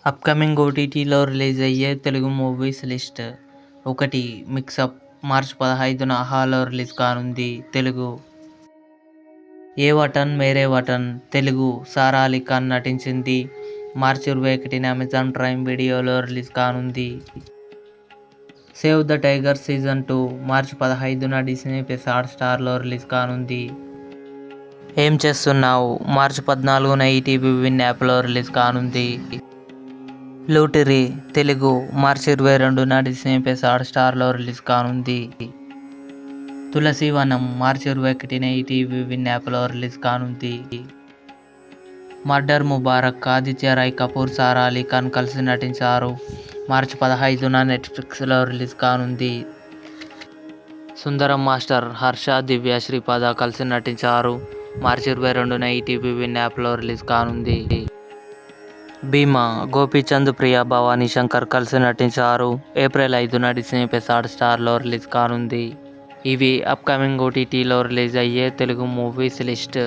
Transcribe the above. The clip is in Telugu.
అప్కమింగ్ ఓటీటీలో రిలీజ్ అయ్యే తెలుగు మూవీస్ లిస్ట్. 1. మిక్సప్ మార్చి 15న ఆహాలో రిలీజ్ కానుంది. తెలుగు. ఏ వటన్ మేరే వటన్ తెలుగు సారా అలీ ఖాన్ నటించింది. మార్చి 21న అమెజాన్ ప్రైమ్ వీడియోలో రిలీజ్ కానుంది. Save the tiger season 2 March 15న డిస్నీ ప్లస్ హాట్‌స్టార్లో రిలీజ్ కానుంది. ఏం చేస్తున్నావ్ మార్చి 14న ఈటీవీ విన్ యాప్లో రిలీజ్ కానుంది. లూటిరి తెలుగు మార్చి 22న డిస్నీ ప్లస్ హాట్‌స్టార్లో రిలీజ్ కానుంది. తులసీవనం మార్చి 21న ఈటీవీ విన్ యాప్లో రిలీజ్ కానుంది. మర్డర్ ముబారక్ ఆదిత్య రాయ్ కపూర్ సారా అలీ ఖాన్ కలిసి నటించారు. మార్చి 15న నెట్ఫ్లిక్స్లో రిలీజ్ కానుంది. సుందరం మాస్టర్ హర్ష దివ్య శ్రీపాద కలిసి నటించారు. మార్చి 22న ఈటీవీ విన్ యాప్లో రిలీజ్ కానుంది. భీమా గోపీచంద్ ప్రియా భవానీ శంకర్ కలిసి నటించారు. ఏప్రిల్ 5న డిస్నీ ప్లస్ హాట్‌స్టార్లో రిలీజ్ కానుంది. ఇవి అప్కమింగ్ ఓటీటీలో రిలీజ్ అయ్యే తెలుగు మూవీస్ లిస్ట్.